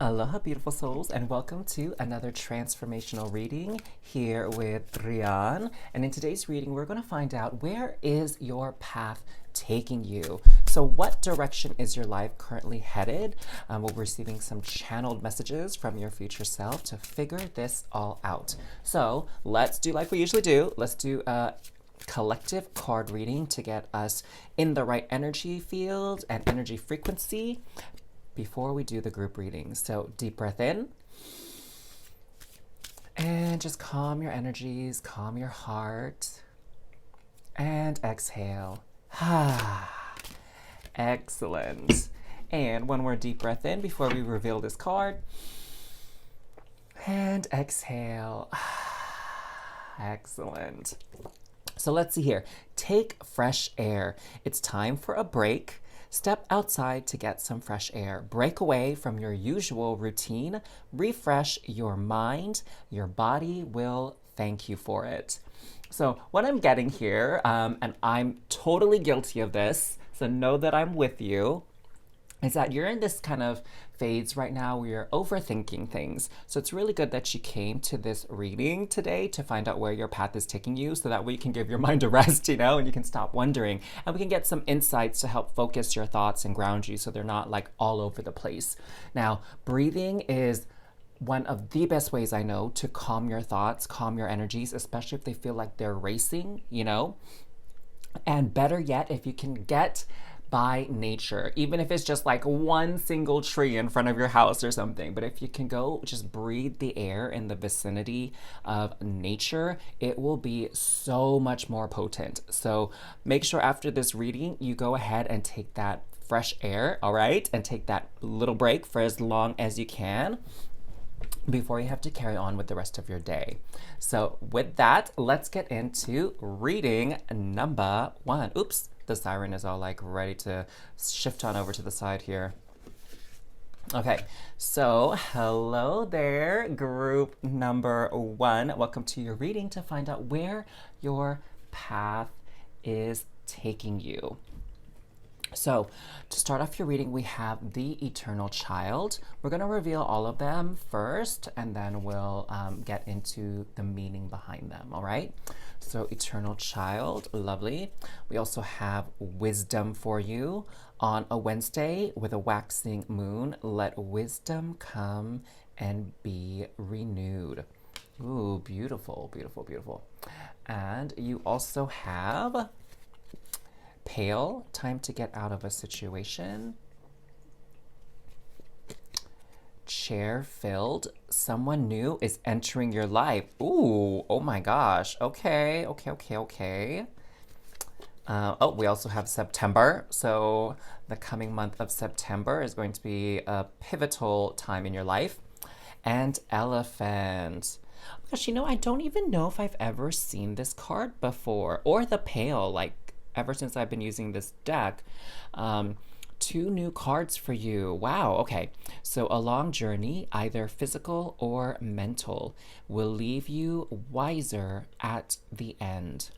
Aloha, beautiful souls, and welcome to another transformational reading here with Rian. And in today's reading, we're going to find out, where is your path taking you? So what direction is your life currently headed? We're receiving some channeled messages from your future self to figure this all out. So let's do like we usually do. Let's do a collective card reading to get us in the right energy field and energy frequency before we do the group readings. So deep breath in and just calm your energies, calm your heart, and exhale. Excellent. And one more deep breath in before we reveal this card, and exhale. Excellent. So let's see here. Take fresh air. It's time for a break. Step outside to get some fresh air. Break away from your usual routine. Refresh your mind. Your body will thank you for it. So what I'm getting here, and I'm totally guilty of this, so know that I'm with you, is that you're in this kind of phase right now where you're overthinking things. So it's really good that you came to this reading today to find out where your path is taking you, so that way you can give your mind a rest, and you can stop wondering. And we can get some insights to help focus your thoughts and ground you so they're not like all over the place. Now, breathing is one of the best ways I know to calm your thoughts, calm your energies, especially if they feel like they're racing, And better yet, if you can get by nature, even if it's just like one single tree in front of your house or something. But if you can go just breathe the air in the vicinity of nature, it will be so much more potent. So make sure after this reading, you go ahead and take that fresh air, all right? And take that little break for as long as you can before you have to carry on with the rest of your day. So with that, let's get into reading number one. Oops, the siren is all like ready to shift on over to the side here. Okay, so hello there, group number one. Welcome to your reading to find out where your path is taking you. So to start off your reading, we have the Eternal Child. We're going to reveal all of them first, and then we'll get into the meaning behind them, all right? So Eternal Child, lovely. We also have Wisdom for you. On a Wednesday with a waxing moon, let wisdom come and be renewed. Ooh, beautiful, beautiful, beautiful. And you also have Pale, time to get out of a situation. Chair filled, someone new is entering your life. Ooh, oh my gosh. Okay. We also have September. So the coming month of September is going to be a pivotal time in your life. And Elephant. Gosh, I don't even know if I've ever seen this card before, or the Pale, like ever since I've been using this deck. Two new cards for you. Wow, okay. So a long journey, either physical or mental, will leave you wiser at the end.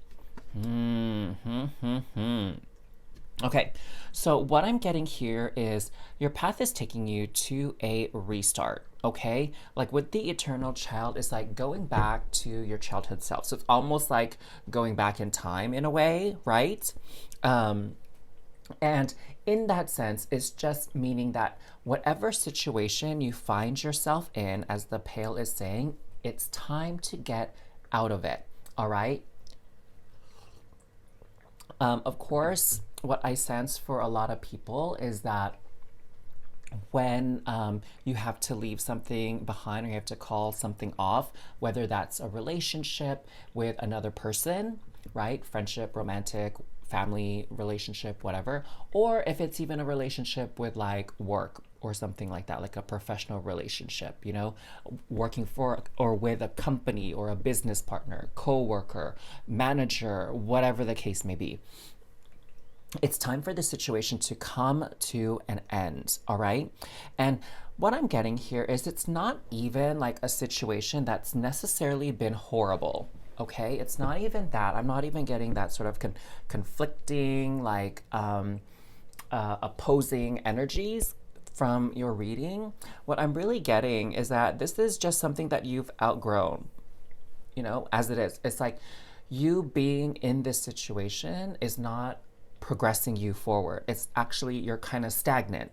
Okay, so what I'm getting here is your path is taking you to a restart, okay? Like with the Eternal Child, it's like going back to your childhood self. So it's almost like going back in time in a way, right? And in that sense, it's just meaning that whatever situation you find yourself in, as the Pale is saying, it's time to get out of it, all right? Of course, what I sense for a lot of people is that when you have to leave something behind, or you have to call something off, whether that's a relationship with another person, right? Friendship, romantic, family relationship, whatever, or if it's even a relationship with like work or something like that, like a professional relationship, working for or with a company or a business partner, co-worker, manager, whatever the case may be. It's time for the situation to come to an end, all right? And what I'm getting here is it's not even like a situation that's necessarily been horrible, okay? It's not even that. I'm not even getting that sort of conflicting, like opposing energies from your reading, what I'm really getting is that this is just something that you've outgrown, as it is. It's like you being in this situation is not progressing you forward. It's actually, you're kind of stagnant.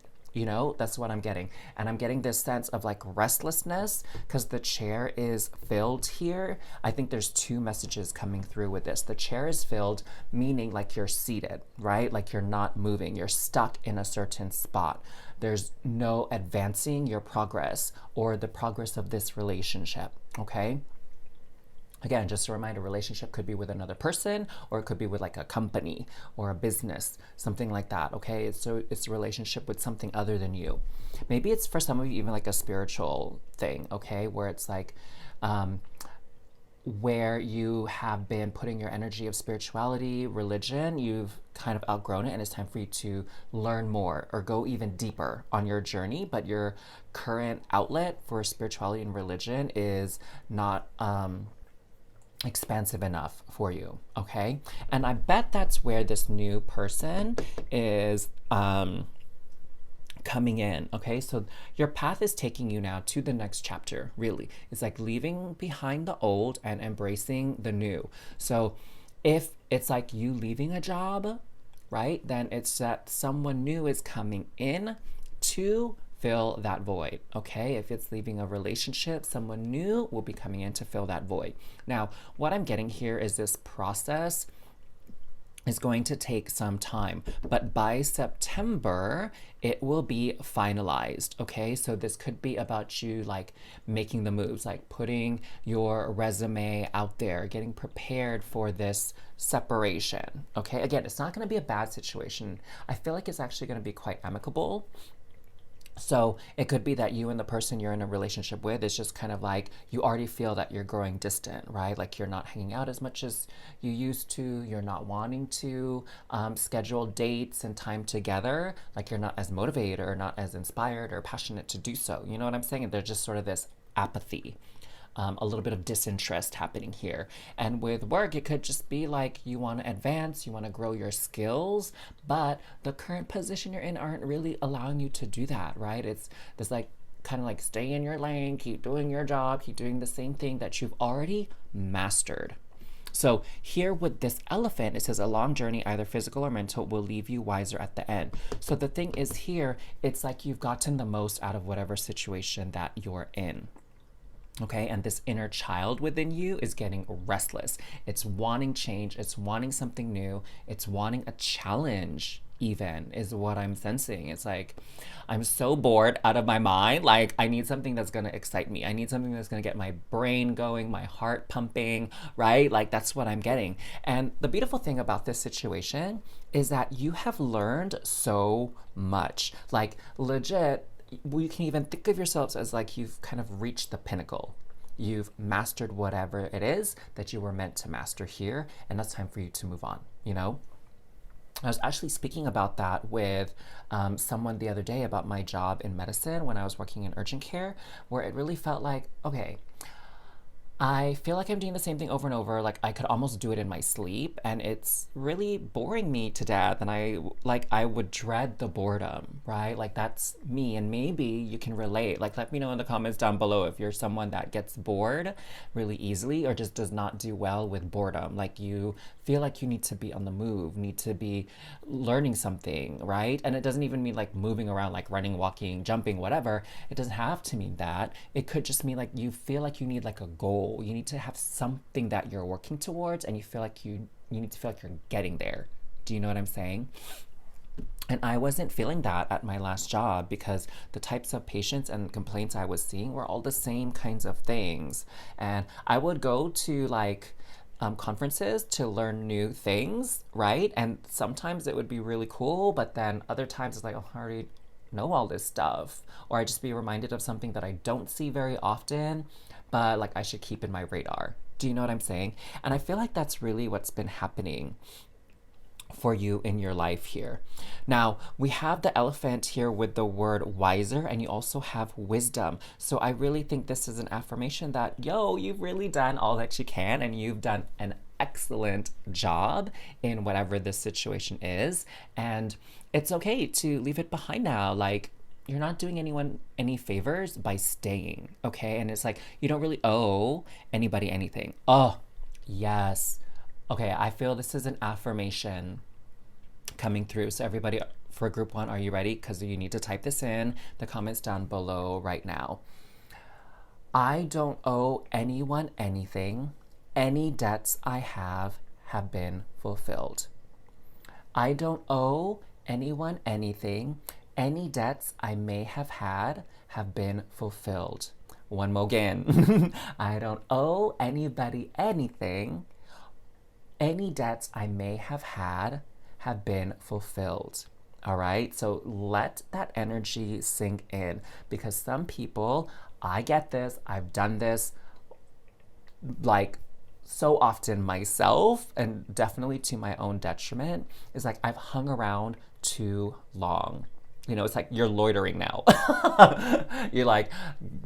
That's what I'm getting. And I'm getting this sense of like restlessness because the chair is filled here. I think there's two messages coming through with this. The chair is filled, meaning like you're seated, right? Like you're not moving. You're stuck in a certain spot. There's no advancing your progress or the progress of this relationship, okay? Again, just a reminder, relationship could be with another person or it could be with like a company or a business, something like that, okay? So it's a relationship with something other than you. Maybe it's for some of you even like a spiritual thing, okay? Where it's like, where you have been putting your energy of spirituality, religion, you've kind of outgrown it and it's time for you to learn more or go even deeper on your journey, but your current outlet for spirituality and religion is not, expansive enough for you, okay? And I bet that's where this new person is coming in, okay? So your path is taking you now to the next chapter, really. It's like leaving behind the old and embracing the new. So if it's like you leaving a job, right, then it's that someone new is coming in to fill that void, okay? If it's leaving a relationship, someone new will be coming in to fill that void. Now, what I'm getting here is this process is going to take some time, but by September, it will be finalized, okay? So this could be about you like making the moves, like putting your resume out there, getting prepared for this separation, okay? Again, it's not gonna be a bad situation. I feel like it's actually gonna be quite amicable. So it could be that you and the person you're in a relationship with is just kind of like you already feel that you're growing distant, right? Like you're not hanging out as much as you used to. You're not wanting to schedule dates and time together. Like you're not as motivated or not as inspired or passionate to do so. You know what I'm saying? And there's just sort of this apathy. A little bit of disinterest happening here. And with work, it could just be like you want to advance, you want to grow your skills, but the current position you're in aren't really allowing you to do that, right? It's like kind of like stay in your lane, keep doing your job, keep doing the same thing that you've already mastered. So here with this elephant, it says a long journey, either physical or mental, will leave you wiser at the end. So the thing is here, it's like you've gotten the most out of whatever situation that you're in. Okay, and this inner child within you is getting restless. It's wanting change. It's wanting something new. It's wanting a challenge, even, is what I'm sensing. It's like, I'm so bored out of my mind. Like, I need something that's going to excite me. I need something that's going to get my brain going, my heart pumping, right? Like, that's what I'm getting. And the beautiful thing about this situation is that you have learned so much. Like, legit, you can even think of yourselves as like you've kind of reached the pinnacle. You've mastered whatever it is that you were meant to master here, and that's time for you to move on, I was actually speaking about that with someone the other day about my job in medicine when I was working in urgent care, where it really felt like, okay, I feel like I'm doing the same thing over and over. Like I could almost do it in my sleep, and it's really boring me to death. And I would dread the boredom, right? Like that's me. And maybe you can relate. Like let me know in the comments down below if you're someone that gets bored really easily or just does not do well with boredom. Like you feel like you need to be on the move, need to be learning something, right? And it doesn't even mean like moving around, like running, walking, jumping, whatever. It doesn't have to mean that. It could just mean like you feel like you need like a goal. You need to have something that you're working towards, and you feel like you need to feel like you're getting there. Do you know what I'm saying? And I wasn't feeling that at my last job because the types of patients and complaints I was seeing were all the same kinds of things. And I would go to like conferences to learn new things, right? And sometimes it would be really cool, but then other times it's like, oh, I already know all this stuff. Or I just be reminded of something that I don't see very often, but like I should keep in my radar. Do you know what I'm saying? And I feel like that's really what's been happening for you in your life here. Now, we have the elephant here with the word wiser, and you also have wisdom. So I really think this is an affirmation that, you've really done all that you can, and you've done an excellent job in whatever this situation is. And it's okay to leave it behind now. Like, you're not doing anyone any favors by staying, okay? And it's like you don't really owe anybody anything. Oh, yes. Okay, I feel this is an affirmation coming through. So everybody for group 1, are you ready? Because you need to type this in the comments down below right now. I don't owe anyone anything. Any debts I have been fulfilled. I don't owe anyone anything. Any debts I may have had have been fulfilled. One more again. I don't owe anybody anything. Any debts I may have had have been fulfilled. All right, so let that energy sink in, because some people, I get this, I've done this like so often myself, and definitely to my own detriment, is like I've hung around too long. You know, it's like you're loitering now. You like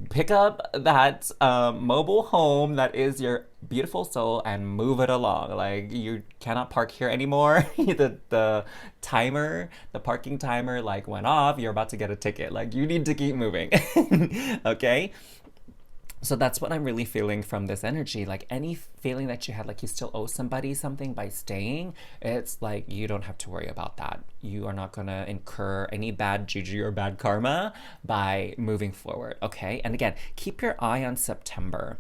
pick up that mobile home that is your beautiful soul and move it along. Like you cannot park here anymore. The timer, the parking timer, like went off. You're about to get a ticket. Like you need to keep moving. Okay. So that's what I'm really feeling from this energy. Like any feeling that you had, like you still owe somebody something by staying, it's like you don't have to worry about that. You are not going to incur any bad juju or bad karma by moving forward, okay? And again, keep your eye on September.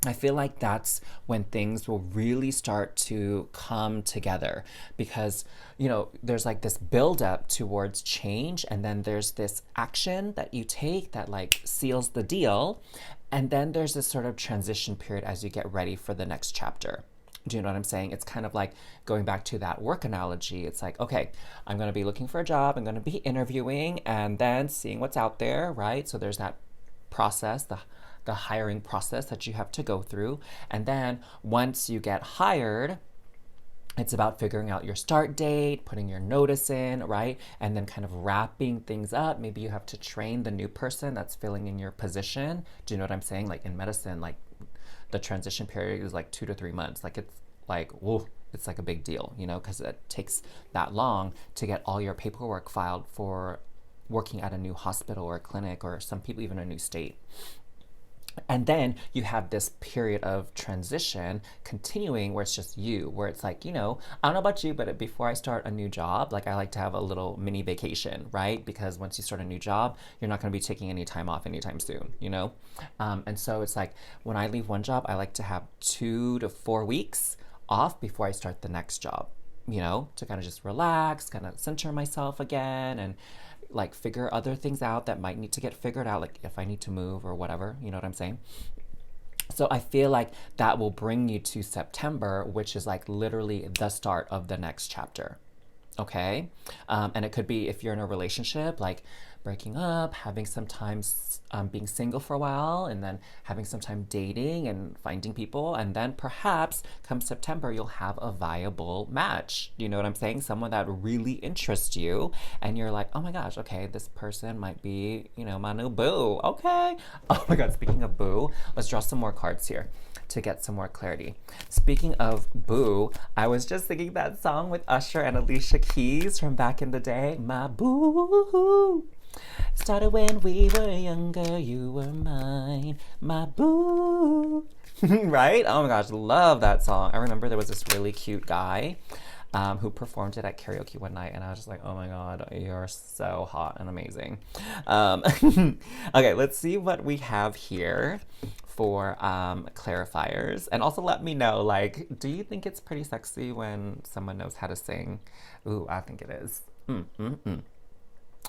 I feel like that's when things will really start to come together, because, you know, there's like this buildup towards change, and then there's this action that you take that like seals the deal. And then there's this sort of transition period as you get ready for the next chapter. Do you know what I'm saying? It's kind of like going back to that work analogy. It's like, okay, I'm going to be looking for a job, I'm going to be interviewing, and then seeing what's out there, right? So there's that process, the hiring process that you have to go through. And then once you get hired, it's about figuring out your start date, putting your notice in, right? And then kind of wrapping things up. Maybe you have to train the new person that's filling in your position. Do you know what I'm saying? Like in medicine, like the transition period is like 2 to 3 months. Like it's like, whoa, it's like a big deal, you know, because it takes that long to get all your paperwork filed for working at a new hospital or clinic, or some people even a new state. And then you have this period of transition continuing where it's just you, where it's like, you know, I don't know about you, but before I start a new job, like I like to have a little mini vacation, right? Because once you start a new job, you're not going to be taking any time off anytime soon, you know? And so it's like when I leave one job, I like to have 2 to 4 weeks off before I start the next job, you know, to kind of just relax, kind of center myself again, and like figure other things out that might need to get figured out, like if I need to move or whatever, you know what I'm saying? So I feel like that will bring you to September, which is like literally the start of the next chapter. Okay. And it could be, if you're in a relationship, like breaking up, having some time being single for a while, and then having some time dating and finding people. And then perhaps come September, you'll have a viable match. You know what I'm saying? Someone that really interests you. And you're like, oh my gosh, okay, this person might be, you know, my new boo. Okay. Oh my God, speaking of boo, let's draw some more cards here to get some more clarity. Speaking of boo, I was just singing that song with Usher and Alicia Keys from back in the day. My boo started when we were younger, you were mine, my boo. Right? Oh my gosh, love that song. I remember there was this really cute guy who performed it at karaoke one night, and I was just like, oh my God, you're so hot and amazing. Okay, let's see what we have here for clarifiers. And also let me know, like, do you think it's pretty sexy when someone knows how to sing? Ooh, I think it is.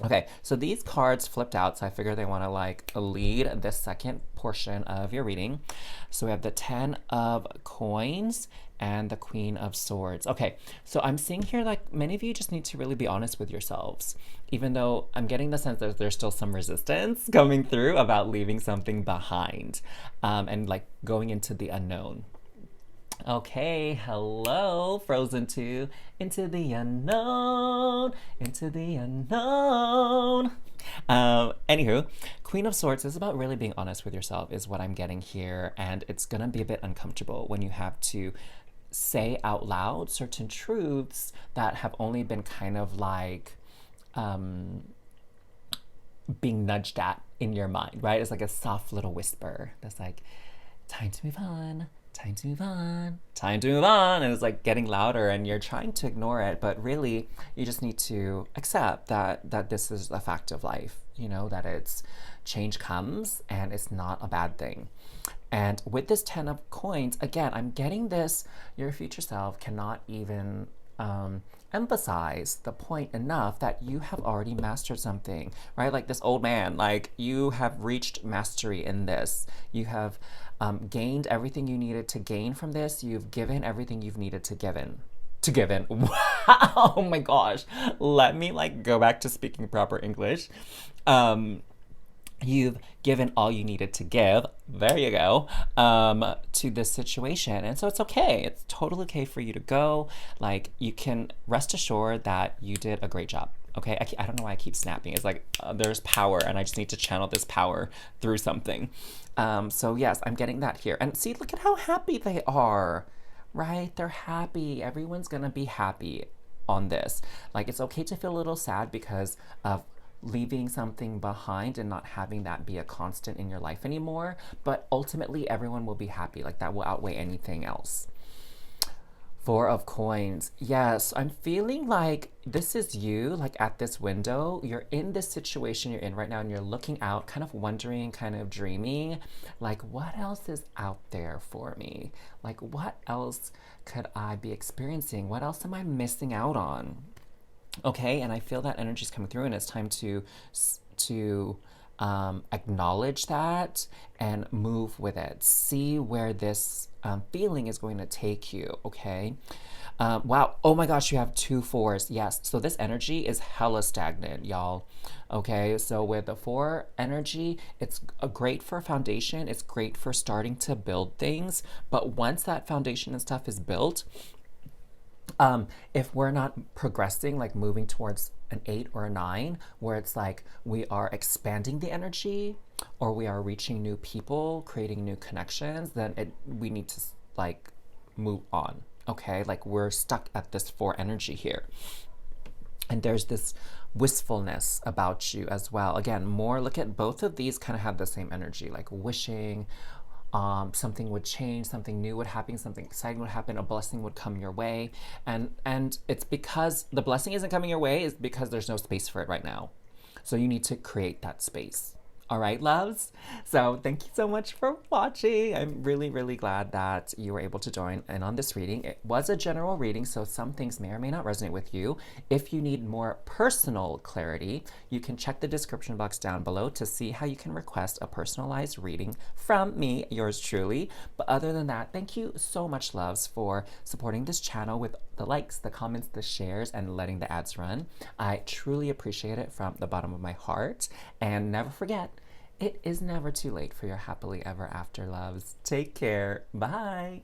Okay, so these cards flipped out, so I figure they want to like lead this second portion of your reading. So we have the 10 of Coins and the Queen of Swords. Okay, so I'm seeing here like many of you just need to really be honest with yourselves, even though I'm getting the sense that there's still some resistance coming through about leaving something behind and like going into the unknown. Okay, hello, Frozen 2, into the unknown, into the unknown. Anywho, Queen of Swords is about really being honest with yourself, is what I'm getting here, and it's gonna be a bit uncomfortable when you have to say out loud certain truths that have only been kind of like being nudged at in your mind, right? It's like a soft little whisper that's like, time to move on, time to move on, time to move on. And it's like getting louder and you're trying to ignore it, but really you just need to accept that this is a fact of life, you know, that it's change comes and it's not a bad thing. And with this 10 of coins, again, I'm getting this, your future self cannot even emphasize the point enough that you have already mastered something, right? Like this old man, like you have reached mastery in this. You have gained everything you needed to gain from this. You've given everything you've needed to give in. To give in. Wow, oh my gosh. Let me like go back to speaking proper English. You've given all you needed to give, there you go, to this situation. And so it's okay. It's totally okay for you to go. Like, you can rest assured that you did a great job. Okay, I don't know why I keep snapping. It's like there's power and I just need to channel this power through something. So yes, I'm getting that here. And see, look at how happy they are, right? They're happy. Everyone's gonna be happy on this. Like, it's okay to feel a little sad because of leaving something behind and not having that be a constant in your life anymore, but ultimately everyone will be happy. Like, that will outweigh anything else. Four of coins. Yes, I'm feeling like this is you, like at this window. You're in this situation you're in right now and you're looking out, kind of wondering, kind of dreaming, like, what else is out there for me? Like, what else could I be experiencing? What else am I missing out on? Okay, and I feel that energy is coming through, and it's time to acknowledge that and move with it. See where this feeling is going to take you. Okay. Wow. Oh my gosh, you have 2 4s. Yes. So this energy is hella stagnant, y'all. Okay. So with the 4 energy, it's great for foundation. It's great for starting to build things. But once that foundation and stuff is built, if we're not progressing, like moving towards an 8 or a 9, where it's like we are expanding the energy or we are reaching new people, creating new connections, then we need to like move on. Okay, like we're stuck at this 4 energy here. And there's this wistfulness about you as well. Again, more look at both of these kind of have the same energy, like wishing something would change, something new would happen, something exciting would happen, a blessing would come your way. And it's because the blessing isn't coming your way is because there's no space for it right now. So you need to create that space. All right, loves? So thank you so much for watching. I'm really, really glad that you were able to join in on this reading. It was a general reading, so some things may or may not resonate with you. If you need more personal clarity, you can check the description box down below to see how you can request a personalized reading from me, yours truly. But other than that, thank you so much, loves, for supporting this channel with the likes, the comments, the shares, and letting the ads run. I truly appreciate it from the bottom of my heart. And never forget, it is never too late for your happily ever after, loves. Take care. Bye.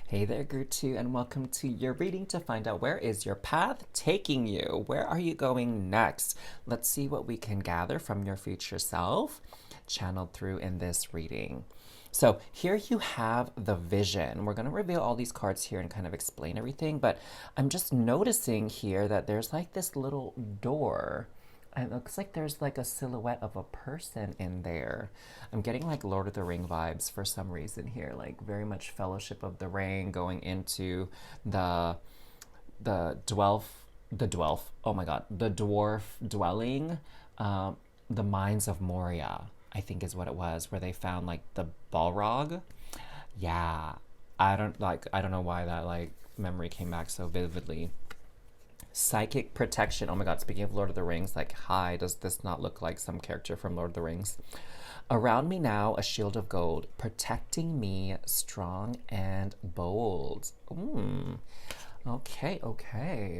Hey there, Gertrude, and welcome to your reading to find out where is your path taking you? Where are you going next? Let's see what we can gather from your future self, channeled through in this reading. So here you have the vision. We're going to reveal all these cards here and kind of explain everything, but I'm just noticing here that there's like this little door. It looks like there's like a silhouette of a person in there. I'm getting like Lord of the Ring vibes for some reason here, like very much Fellowship of the Ring going into the dwarf, oh my God, the dwarf dwelling, the Mines of Moria, I think is what it was, where they found like the Balrog. Yeah, I don't know why that like memory came back so vividly. Psychic protection. Oh my God, speaking of Lord of the Rings, like, hi, does this not look like some character from Lord of the Rings? Around me now, a shield of gold, protecting me strong and bold. Okay.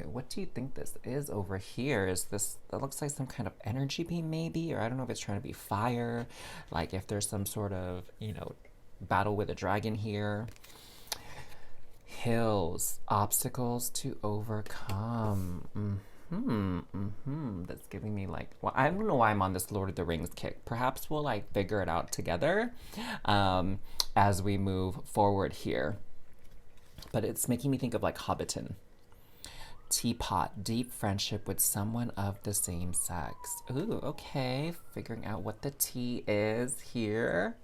What do you think this is over here? Is this, that looks like some kind of energy beam maybe? Or I don't know if it's trying to be fire. Like if there's some sort of, you know, battle with a dragon here. Hills, obstacles to overcome. That's giving me like, well, I don't know why I'm on this Lord of the Rings kick. Perhaps we'll like figure it out together as we move forward here. But it's making me think of like Hobbiton. Teapot, deep friendship with someone of the same sex. Ooh, okay. Figuring out what the T is here.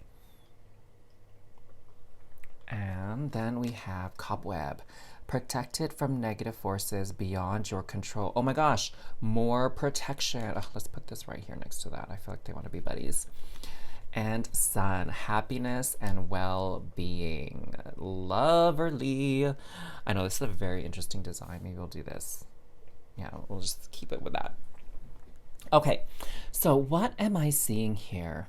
And then we have Cobweb. Protected from negative forces beyond your control. Oh my gosh, more protection. Oh, let's put this right here next to that. I feel like they want to be buddies. And Sun, happiness and well-being. Loverly. I know this is a very interesting design. Maybe we'll do this. Yeah, we'll just keep it with that. Okay, so what am I seeing here?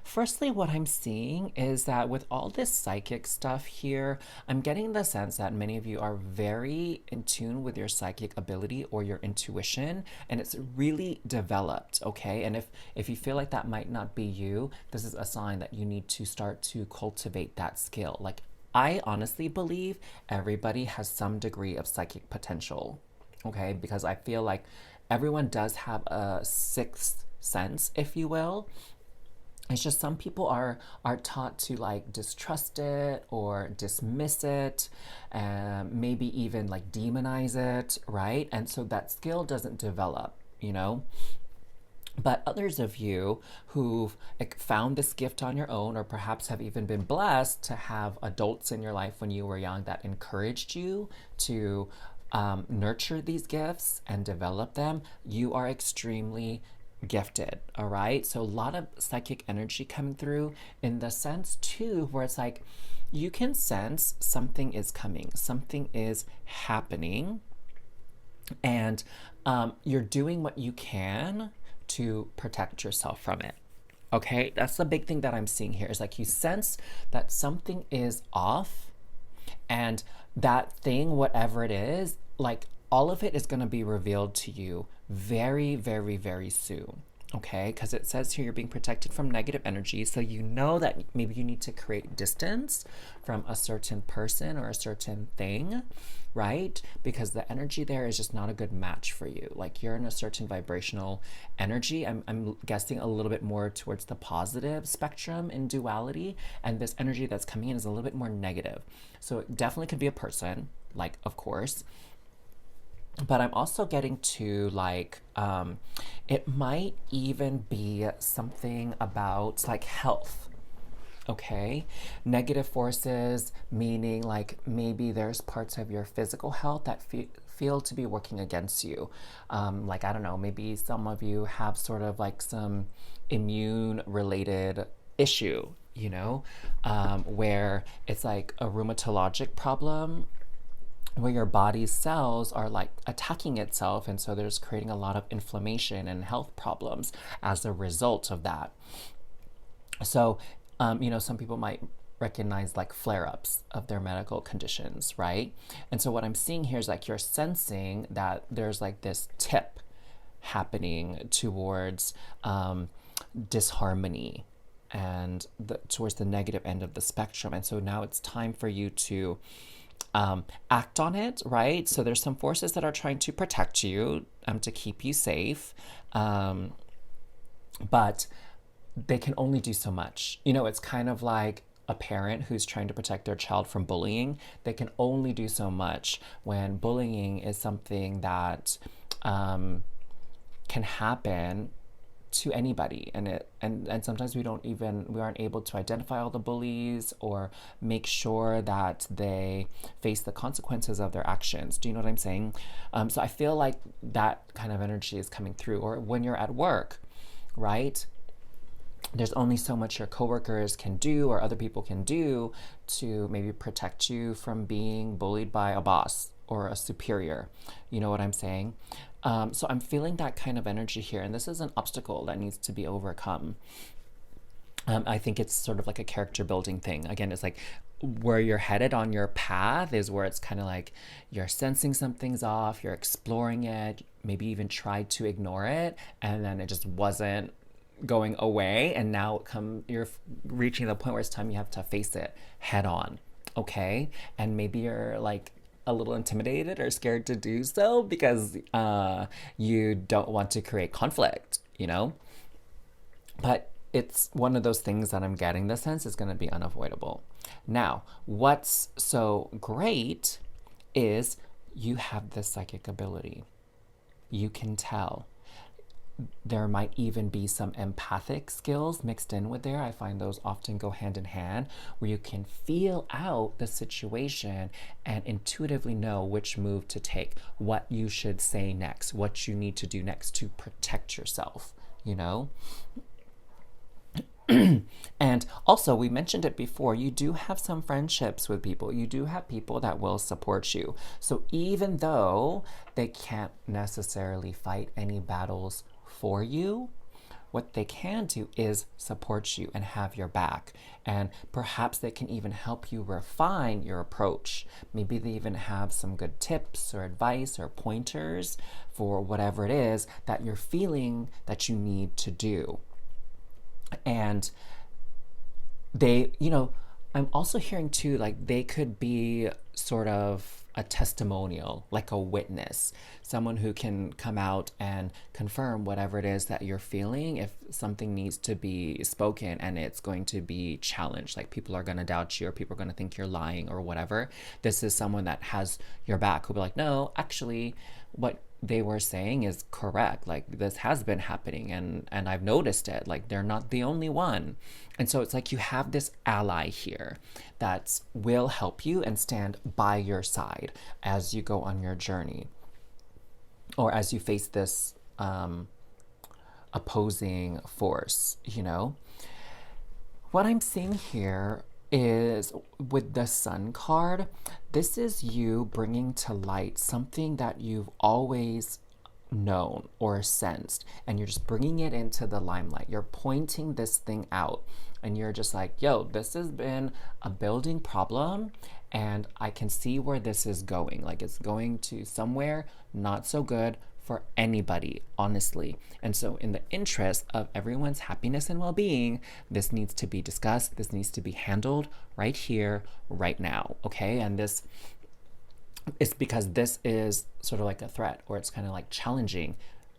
Firstly, what I'm seeing is that with all this psychic stuff here, I'm getting the sense that many of you are very in tune with your psychic ability or your intuition, and it's really developed, okay? And if you feel like that might not be you, this is a sign that you need to start to cultivate that skill. Like, I honestly believe everybody has some degree of psychic potential, okay? Because I feel like everyone does have a sixth sense, if you will. It's just some people are taught to like distrust it or dismiss it, and maybe even like demonize it, right? And so that skill doesn't develop, you know? But others of you who've found this gift on your own, or perhaps have even been blessed to have adults in your life when you were young that encouraged you to nurture these gifts and develop them, you are extremely gifted, all right? So a lot of psychic energy coming through in the sense too, where it's like you can sense something is coming, something is happening, and you're doing what you can to protect yourself from it. Okay, that's the big thing that I'm seeing here is like you sense that something is off, and that thing, whatever it is, like all of it is going to be revealed to you very, very, very soon. Okay, because it says here you're being protected from negative energy. So you know that maybe you need to create distance from a certain person or a certain thing, right? Because the energy there is just not a good match for you. Like you're in a certain vibrational energy. I'm guessing a little bit more towards the positive spectrum in duality. And this energy that's coming in is a little bit more negative. So it definitely could be a person, like, of course. But I'm also getting to like, it might even be something about like health. Okay, negative forces, meaning like maybe there's parts of your physical health that feel to be working against you. Like, I don't know, maybe some of you have sort of like some immune related issue, you know, where it's like a rheumatologic problem where your body's cells are like attacking itself, and so there's creating a lot of inflammation and health problems as a result of that. So, you know, some people might recognize like flare-ups of their medical conditions, right? And so what I'm seeing here is like you're sensing that there's like this tip happening towards disharmony and towards the negative end of the spectrum. And so now it's time for you to act on it, right? So there's some forces that are trying to protect you, to keep you safe, but they can only do so much. You know, it's kind of like a parent who's trying to protect their child from bullying. They can only do so much when bullying is something that can happen to anybody, and sometimes we aren't able to identify all the bullies or make sure that they face the consequences of their actions. Do you know what I'm saying? So I feel like that kind of energy is coming through. Or when you're at work, right? There's only so much your coworkers can do or other people can do to maybe protect you from being bullied by a boss or a superior. You know what I'm saying? So I'm feeling that kind of energy here, and this is an obstacle that needs to be overcome. I think it's sort of like a character building thing. Again, it's like where you're headed on your path is where it's kind of like you're sensing something's off, you're exploring it, maybe even tried to ignore it, and then it just wasn't going away, and now you're reaching the point where it's time you have to face it head on, okay? And maybe you're like a little intimidated or scared to do so because you don't want to create conflict, you know? But it's one of those things that I'm getting the sense is going to be unavoidable. Now, what's so great is you have this psychic ability. You can tell. There might even be some empathic skills mixed in with there. I find those often go hand in hand, where you can feel out the situation and intuitively know which move to take, what you should say next, what you need to do next to protect yourself, you know? And also, we mentioned it before, you do have some friendships with people. You do have people that will support you. So even though they can't necessarily fight any battles for you, what they can do is support you and have your back. And perhaps they can even help you refine your approach. Maybe they even have some good tips or advice or pointers for whatever it is that you're feeling that you need to do. And they, I'm also hearing too, like they could be sort of a testimonial, like a witness, someone who can come out and confirm whatever it is that you're feeling. If something needs to be spoken and it's going to be challenged, like people are going to doubt you or people are going to think you're lying or whatever, this is someone that has your back who'll be like, no, actually, what they were saying is correct. Like this has been happening and I've noticed it. Like they're not the only one. And so it's like you have this ally here that will help you and stand by your side as you go on your journey or as you face this opposing force, What I'm seeing here is with the Sun card, this is you bringing to light something that you've always known or sensed, and you're just bringing it into the limelight. You're pointing this thing out, and you're just like, yo, this has been a building problem, and I can see where this is going. Like it's going to somewhere not so good for anybody, honestly. And so in the interest of everyone's happiness and well-being, this needs to be discussed. This needs to be handled right here, right now, okay? And this is because this is sort of like a threat, or it's kind of like challenging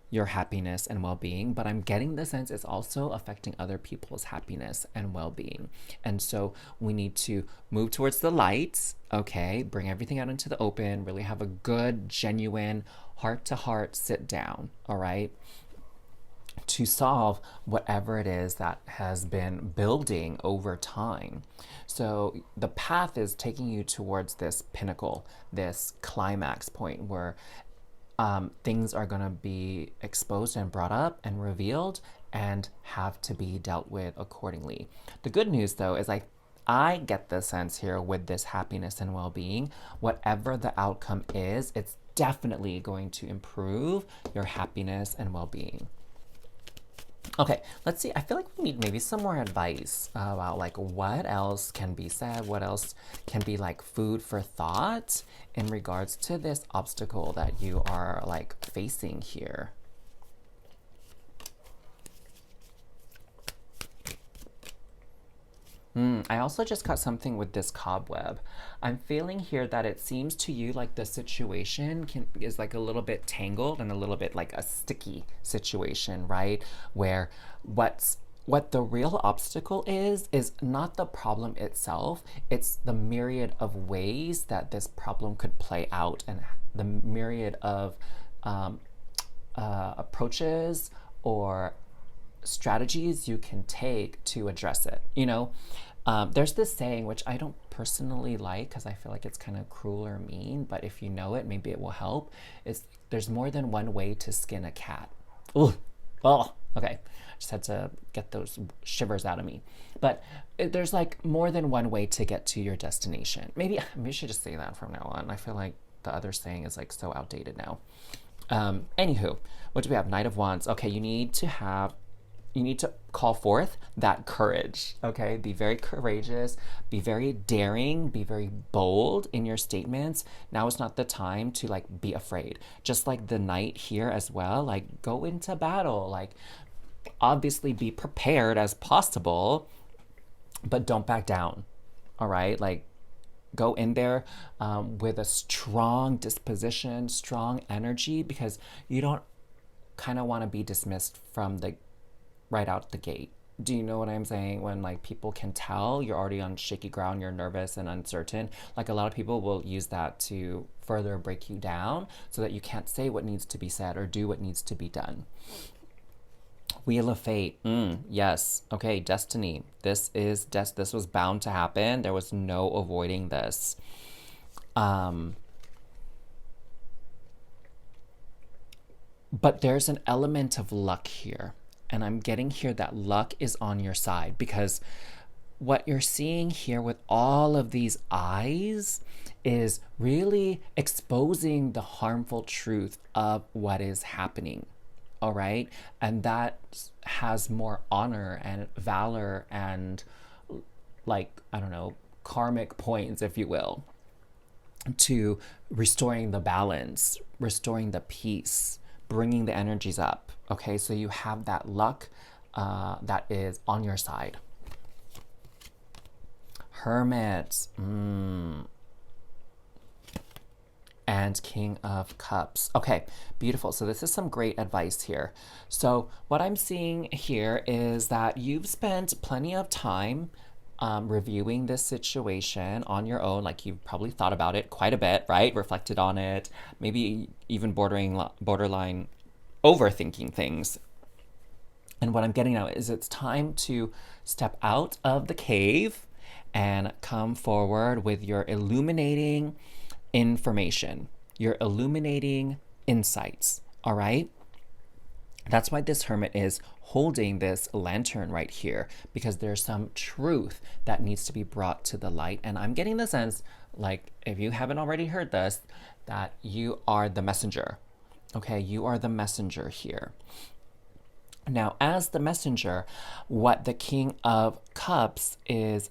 your happiness and well-being, but I'm getting the sense it's also affecting other people's happiness and well-being. And so we need to move towards the light, okay? Bring everything out into the open, really have a good, genuine, heart-to-heart sit down, all right? To solve whatever it is that has been building over time. So the path is taking you towards this pinnacle, this climax point where things are going to be exposed and brought up and revealed and have to be dealt with accordingly. The good news, though, is I get the sense here with this happiness and well-being, whatever the outcome is, it's definitely going to improve your happiness and well-being. Okay, let's see. I feel like we need maybe some more advice about like what else can be said, what else can be like food for thought in regards to this obstacle that you are like facing here. I also just got something with this cobweb. I'm feeling here that it seems to you like the situation is like a little bit tangled and a little bit like a sticky situation, right? Where what the real obstacle is not the problem itself. It's the myriad of ways that this problem could play out and the myriad of approaches or strategies you can take to address it. There's this saying, which I don't personally like because I feel like it's kind of cruel or mean, but if you know it, maybe it will help. There's more than one way to skin a cat. Ooh. Oh, okay. Just had to get those shivers out of me. But there's like more than one way to get to your destination. Maybe I should just say that from now on. I feel like the other saying is like so outdated now. Anywho, what do we have? Knight of Wands. Okay, you need to call forth that courage, okay? Be very courageous, be very daring, be very bold in your statements. Now is not the time to like be afraid. Just like the knight here as well, like go into battle, like obviously be prepared as possible, but don't back down, all right? Like go in there with a strong disposition, strong energy, because you don't kind of want to be dismissed from the right out the gate. Do you know what I'm saying? When like people can tell you're already on shaky ground, you're nervous and uncertain. Like a lot of people will use that to further break you down so that you can't say what needs to be said or do what needs to be done. Wheel of Fate. Yes. Okay, destiny. This was bound to happen. There was no avoiding this. But there's an element of luck here. And I'm getting here that luck is on your side because what you're seeing here with all of these eyes is really exposing the harmful truth of what is happening. All right. And that has more honor and valor and, like, I don't know, karmic points, if you will, to restoring the balance, restoring the peace, bringing the energies up. Okay, so you have that luck that is on your side. Hermit. And King of Cups. Okay, beautiful. So this is some great advice here. So what I'm seeing here is that you've spent plenty of time reviewing this situation on your own. Like you've probably thought about it quite a bit, right? Reflected on it, maybe even borderline overthinking things. And what I'm getting at is it's time to step out of the cave and come forward with your illuminating information, your illuminating insights, all right? That's why this hermit is holding this lantern right here, because there's some truth that needs to be brought to the light. And I'm getting the sense, like, if you haven't already heard this, that you are the messenger. Okay, you are the messenger here. Now, as the messenger, what the King of Cups is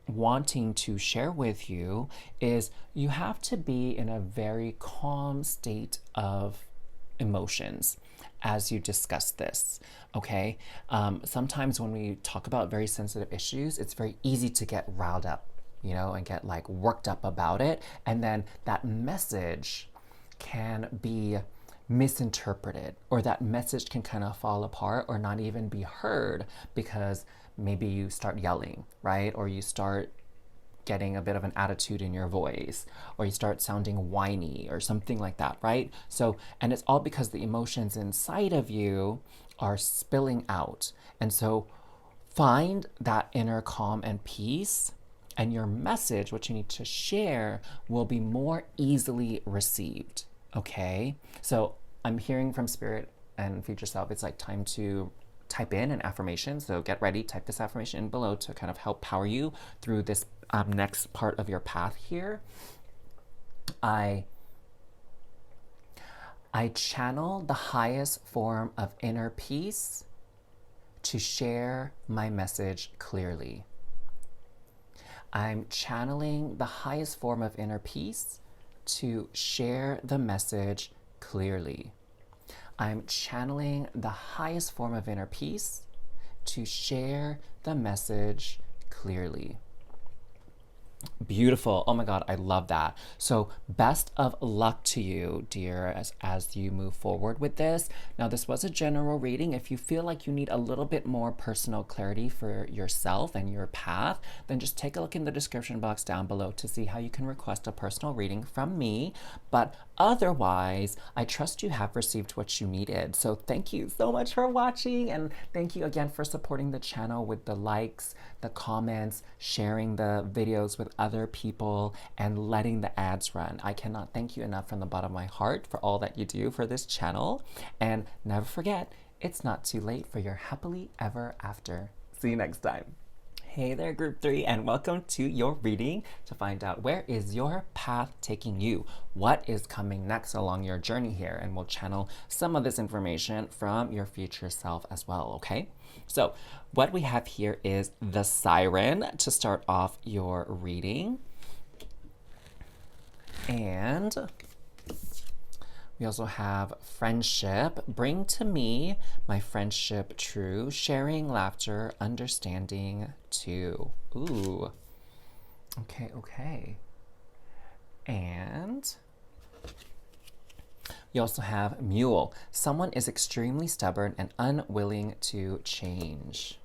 wanting to share with you is you have to be in a very calm state of emotions as you discuss this, okay? Sometimes when we talk about very sensitive issues, it's very easy to get riled up, you know, and get like worked up about it. And then that message can be misinterpreted, or that message can kind of fall apart or not even be heard because maybe you start yelling, right? Or you start getting a bit of an attitude in your voice, or you start sounding whiny or something like that, right? So, and it's all because the emotions inside of you are spilling out. And so find that inner calm and peace, and your message, what you need to share, will be more easily received. Okay, so I'm hearing from Spirit and Future Self, it's like time to type in an affirmation. So get ready, type this affirmation in below to kind of help power you through this next part of your path here. I channel the highest form of inner peace to share my message clearly. I'm channeling the highest form of inner peace to share the message clearly. I'm channeling the highest form of inner peace to share the message clearly. Beautiful. Oh my God, I love that. So best of luck to you, dear, as you move forward with this. Now, this was a general reading. If you feel like you need a little bit more personal clarity for yourself and your path, then just take a look in the description box down below to see how you can request a personal reading from me. But otherwise, I trust you have received what you needed. So thank you so much for watching, and thank you again for supporting the channel with the likes, the comments, sharing the videos with other people, and letting the ads run. I cannot thank you enough from the bottom of my heart for all that you do for this channel. And never forget, it's not too late for your happily ever after. See you next time. Hey there, Group 3, and welcome to your reading to find out where is your path taking you? What is coming next along your journey here? And we'll channel some of this information from your future self as well, okay? So what we have here is the Siren to start off your reading. And we also have Friendship. Bring to me my friendship true, sharing laughter, understanding too. Ooh. Okay, okay. And you also have Mule. Someone is extremely stubborn and unwilling to change.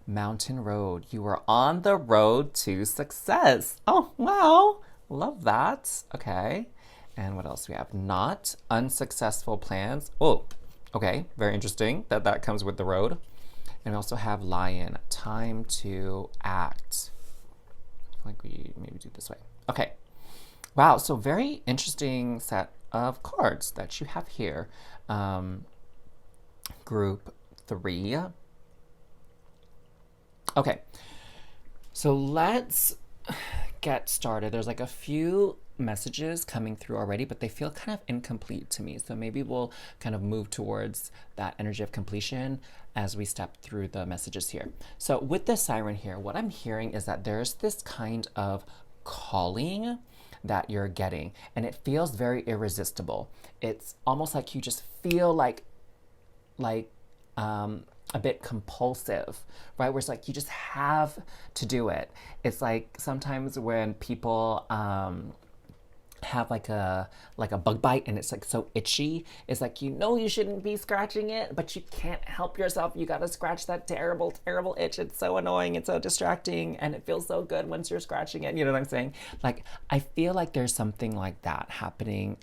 Mountain road. You are on the road to success. Oh, wow. Love that. Okay. And what else do we have? Not unsuccessful plans. Oh, okay. Very interesting that that comes with the road. And we also have lion. Time to act. I feel like we maybe do it this way. Okay. Wow. So very interesting set of cards that you have here. Group 3. Okay, so let's get started. There's like a few messages coming through already, but they feel kind of incomplete to me. So maybe we'll kind of move towards that energy of completion as we step through the messages here. So with the siren here, what I'm hearing is that there's this kind of calling that you're getting, and it feels very irresistible. It's almost like you just feel like a bit compulsive, right? Where it's like you just have to do it. It's like sometimes when people have like a bug bite and it's like so itchy, it's like you know you shouldn't be scratching it, but you can't help yourself. You gotta scratch that terrible, terrible itch. It's so annoying, it's so distracting, and it feels so good once you're scratching it. You know what I'm saying? Like I feel like there's something like that happening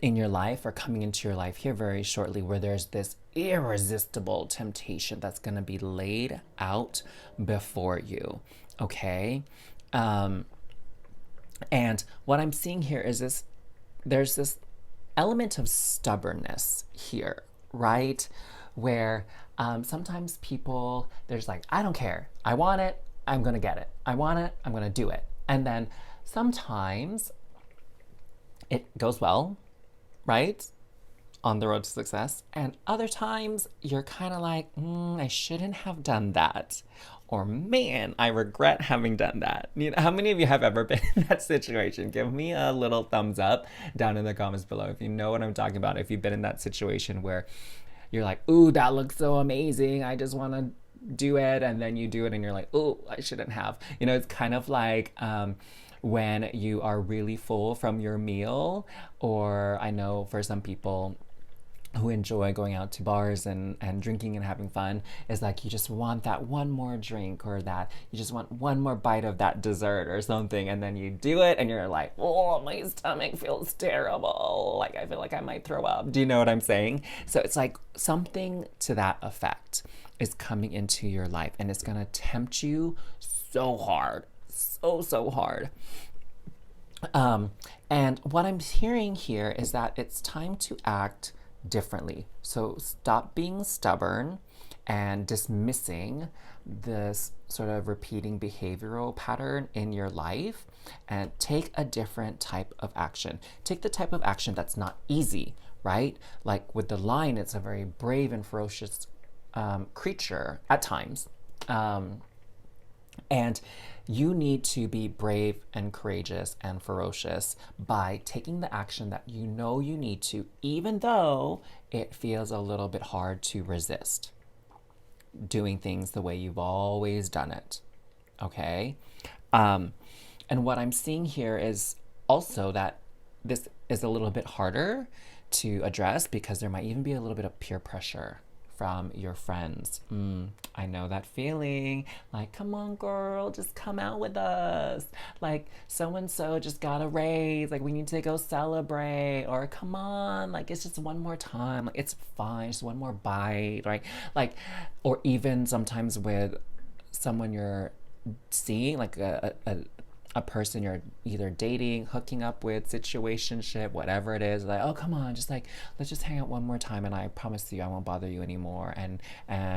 in your life or coming into your life here very shortly, where there's this irresistible temptation that's going to be laid out before you. Okay. And what I'm seeing here is this, there's this element of stubbornness here, right? Where sometimes people, there's like, I don't care. I want it. I'm going to get it. I want it. I'm going to do it. And then sometimes it goes well, right? On the road to success. And other times you're kind of like, I shouldn't have done that. Or man, I regret having done that. You know, how many of you have ever been in that situation? Give me a little thumbs up down in the comments below if you know what I'm talking about. If you've been in that situation where you're like, ooh, that looks so amazing. I just want to do it. And then you do it and you're like, ooh, I shouldn't have. You know, it's kind of like, when you are really full from your meal, or I know for some people who enjoy going out to bars and drinking and having fun, is like you just want that one more drink, or that you just want one more bite of that dessert or something, and then you do it and you're like, oh, my stomach feels terrible, like I feel like I might throw up. Do you know what I'm saying? So it's like something to that effect is coming into your life, and it's gonna tempt you so hard, so hard. And what I'm hearing here is that it's time to act differently. So stop being stubborn and dismissing this sort of repeating behavioral pattern in your life, and take a different type of action. Take the type of action that's not easy, right? Like with the lion, it's a very brave and ferocious creature at times. And you need to be brave and courageous and ferocious by taking the action that you know you need to, even though it feels a little bit hard to resist doing things the way you've always done it. Okay? And what I'm seeing here is also that this is a little bit harder to address because there might even be a little bit of peer pressure from your friends. I know that feeling. Like, come on, girl, just come out with us. Like, so-and-so just got a raise. Like, we need to go celebrate. Or, come on, like, it's just one more time. Like, it's fine. Just one more bite, right? Like, or even sometimes with someone you're seeing, like a person you're either dating, hooking up with, situationship, whatever it is, like, oh, come on, just like, let's just hang out one more time, and I promise you I won't bother you anymore, and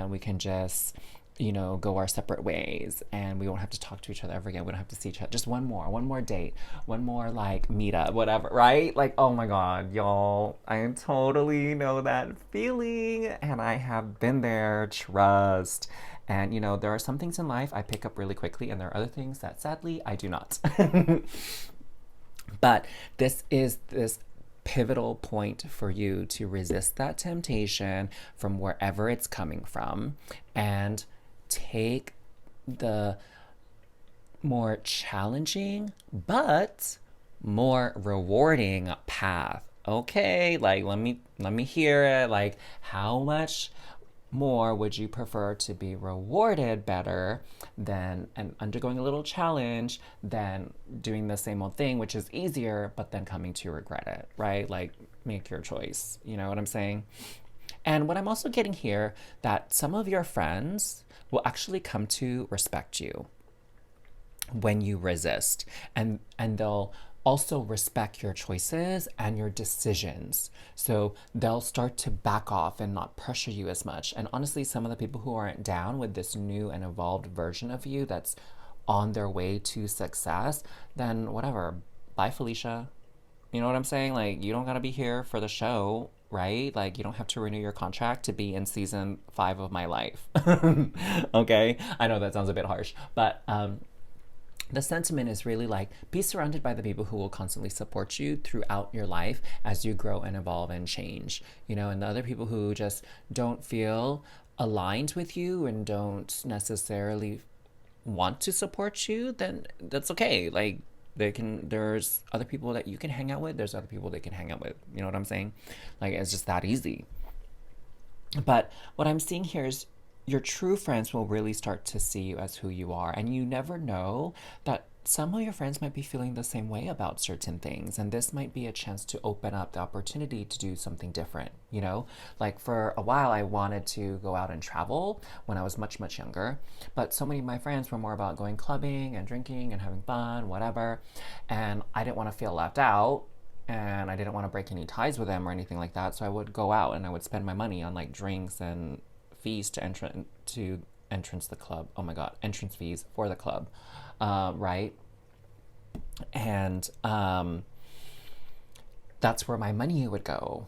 we can just, you know, go our separate ways, and we won't have to talk to each other ever again. We don't have to see each other. Just one more date, one more like meetup, whatever, right? Like, oh my God, y'all, I totally know that feeling, and I have been there, trust. And, you know, there are some things in life I pick up really quickly, and there are other things that, sadly, I do not. But this is this pivotal point for you to resist that temptation from wherever it's coming from, and take the more challenging but more rewarding path. Okay, like, let me hear it. Like, how much more would you prefer to be rewarded better than and undergoing a little challenge than doing the same old thing, which is easier, but then coming to regret it, right? Like, make your choice. You know what I'm saying? And what I'm also getting here, that some of your friends will actually come to respect you when you resist, and they'll also respect your choices and your decisions, so they'll start to back off and not pressure you as much. And honestly, some of the people who aren't down with this new and evolved version of you that's on their way to success, then whatever, bye Felicia. You know what I'm saying? Like, you don't gotta be here for the show, right? Like, you don't have to renew your contract to be in season 5 of my life. Okay? I know that sounds a bit harsh, but the sentiment is really like, be surrounded by the people who will constantly support you throughout your life as you grow and evolve and change, you know, and the other people who just don't feel aligned with you and don't necessarily want to support you, then that's okay. Like, there's other people that you can hang out with, there's other people they can hang out with. You know what I'm saying? Like, it's just that easy. But what I'm seeing here is your true friends will really start to see you as who you are. And you never know that some of your friends might be feeling the same way about certain things. And this might be a chance to open up the opportunity to do something different. You know, like for a while, I wanted to go out and travel when I was much, much younger. But so many of my friends were more about going clubbing and drinking and having fun, whatever. And I didn't want to feel left out, and I didn't want to break any ties with them or anything like that. So I would go out and I would spend my money on like drinks and fees to entrance the club. Oh my god, entrance fees for the club, right? And that's where my money would go.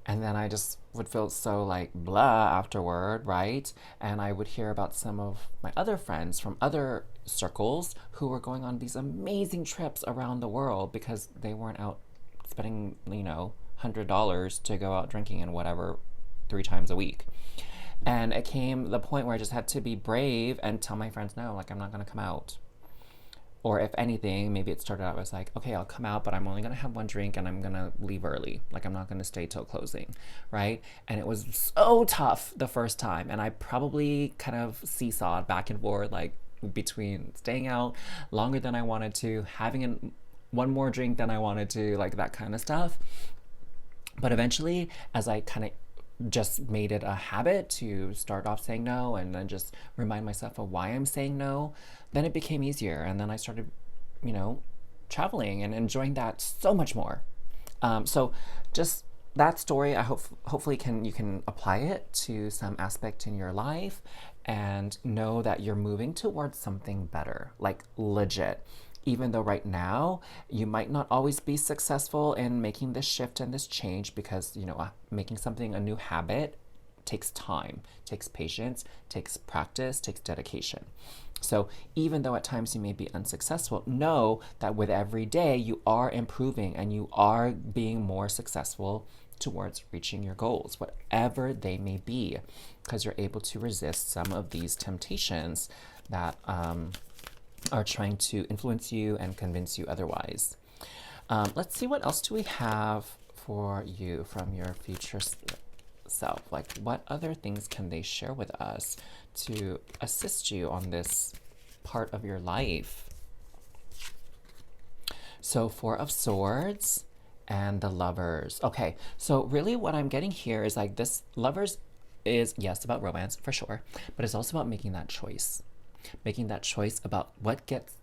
And then I just would feel so like blah afterward, right? And I would hear about some of my other friends from other circles who were going on these amazing trips around the world because they weren't out spending, you know, $100 to go out drinking and whatever 3 times a week. And it came the point where I just had to be brave and tell my friends, no, like, I'm not going to come out. Or if anything, maybe it started out as like, okay, I'll come out, but I'm only going to have one drink and I'm going to leave early. Like, I'm not going to stay till closing, right? And it was so tough the first time. And I probably kind of seesawed back and forth, like, between staying out longer than I wanted to, having one more drink than I wanted to, like that kind of stuff. But eventually, as I kind of just made it a habit to start off saying no and then just remind myself of why I'm saying no, then it became easier. And then I started, you know, traveling and enjoying that so much more. So just that story, I hopefully you can apply it to some aspect in your life and know that you're moving towards something better, like legit. Even though right now you might not always be successful in making this shift and this change, because, you know, making something a new habit takes time, takes patience, takes practice, takes dedication. So even though at times you may be unsuccessful, know that with every day you are improving and you are being more successful towards reaching your goals, whatever they may be, because you're able to resist some of these temptations that are trying to influence you and convince you otherwise. Let's see, what else do we have for you from your future self? Like, what other things can they share with us to assist you on this part of your life? So, Four of Swords and the Lovers. Okay, so really what I'm getting here is like, this Lovers is, yes, about romance for sure, but it's also about making that choice. Making that choice about what gives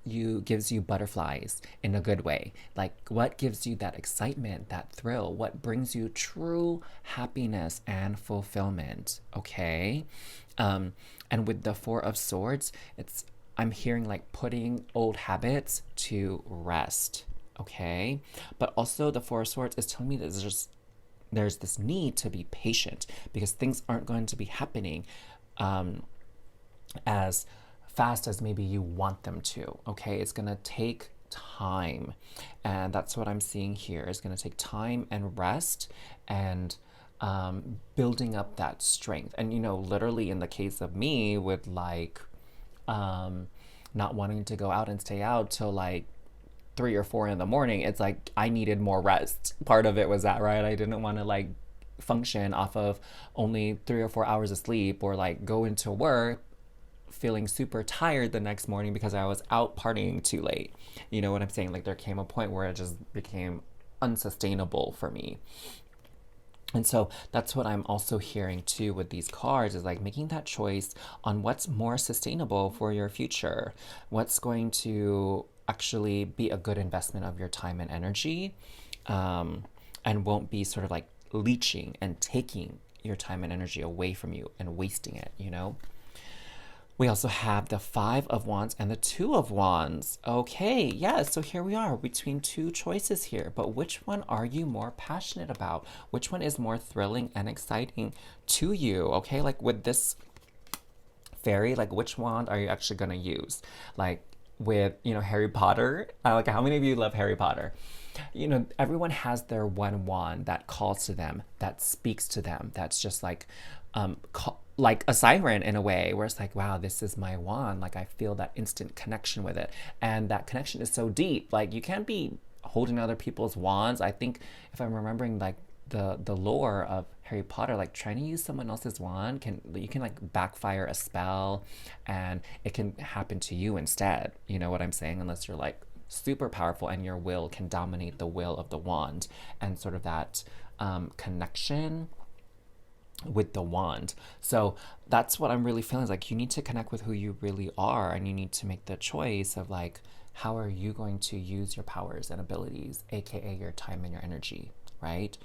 you butterflies in a good way. Like, what gives you that excitement, that thrill, what brings you true happiness and fulfillment, okay? And with the Four of Swords, I'm hearing like putting old habits to rest, okay? But also the Four of Swords is telling me that there's this need to be patient, because things aren't going to be happening as fast as maybe you want them to, okay? It's gonna take time, and that's what I'm seeing here. It's gonna take time and rest and building up that strength. And, you know, literally in the case of me with like not wanting to go out and stay out till like 3 or 4 in the morning, it's like I needed more rest. Part of it was that, right? I didn't want to like function off of only 3 or 4 hours of sleep, or like go into work feeling super tired the next morning because I was out partying too late. You know what I'm saying? Like there came a point where it just became unsustainable for me. And so that's what I'm also hearing too with these cards, is like making that choice on what's more sustainable for your future, what's going to actually be a good investment of your time and energy, and won't be sort of like leeching and taking your time and energy away from you and wasting it, you know? We also have the Five of Wands and the Two of Wands. Okay, yeah, so here we are between two choices here. But which one are you more passionate about? Which one is more thrilling and exciting to you? Okay, like with this fairy, like which wand are you actually going to use? Like with, you know, Harry Potter. Like how many of you love Harry Potter? You know, everyone has their one wand that calls to them, that speaks to them, that's just like like a siren in a way, where it's like, wow, this is my wand. Like I feel that instant connection with it, and that connection is so deep. Like you can't be holding other people's wands. I think if I'm remembering like the lore of Harry Potter, like trying to use someone else's wand can like backfire a spell, and it can happen to you instead. You know what I'm saying? Unless you're like super powerful and your will can dominate the will of the wand, and sort of that connection with the wand. So that's what I'm really feeling, is like you need to connect with who you really are, and you need to make the choice of like, how are you going to use your powers and abilities, aka your time and your energy, right?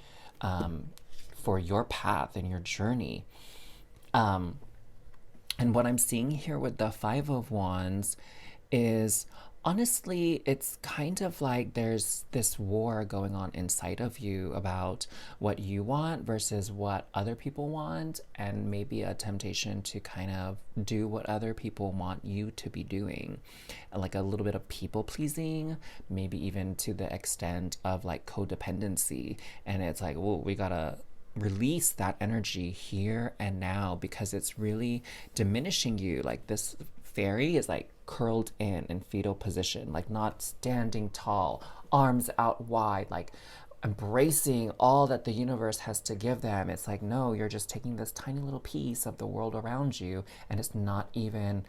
For your path and your journey. And what I'm seeing here with the Five of Wands is, honestly, it's kind of like there's this war going on inside of you about what you want versus what other people want, and maybe a temptation to kind of do what other people want you to be doing. Like a little bit of people pleasing, maybe even to the extent of like codependency. And it's like, oh, we gotta release that energy here and now, because it's really diminishing you. Like this fairy is like curled in fetal position, like not standing tall, arms out wide, like embracing all that the universe has to give them. It's like, no, you're just taking this tiny little piece of the world around you, and it's not even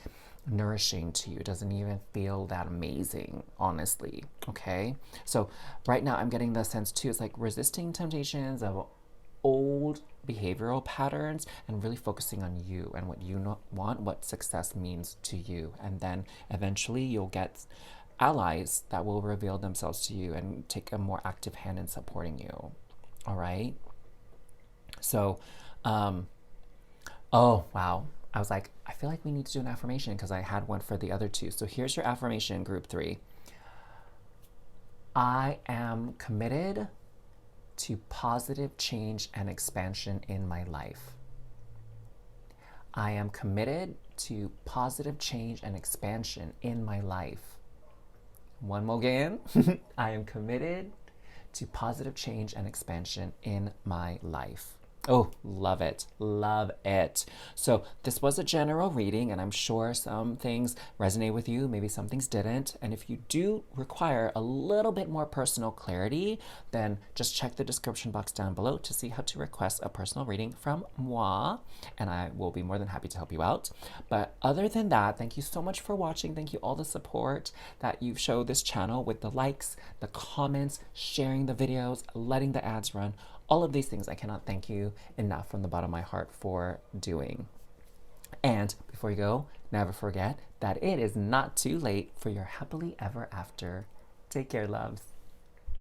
nourishing to you. It doesn't even feel that amazing, honestly. Okay, so right now I'm getting the sense too, it's like resisting temptations of old behavioral patterns, and really focusing on you and what you want, what success means to you. And then eventually you'll get allies that will reveal themselves to you and take a more active hand in supporting you. All right. So, oh, wow. I was like, I feel like we need to do an affirmation, because I had one for the other two. So here's your affirmation, group 3. I am committed to positive change and expansion in my life. I am committed to positive change and expansion in my life. One more again. I am committed to positive change and expansion in my life. Oh, love it. Love it. So this was a general reading, and I'm sure some things resonate with you. Maybe some things didn't. And if you do require a little bit more personal clarity, then just check the description box down below to see how to request a personal reading from moi, and I will be more than happy to help you out. But other than that, thank you so much for watching. Thank you all the support that you've showed this channel with the likes, the comments, sharing the videos, letting the ads run. All of these things I cannot thank you enough from the bottom of my heart for doing. And before you go, never forget that it is not too late for your happily ever after. Take care, loves.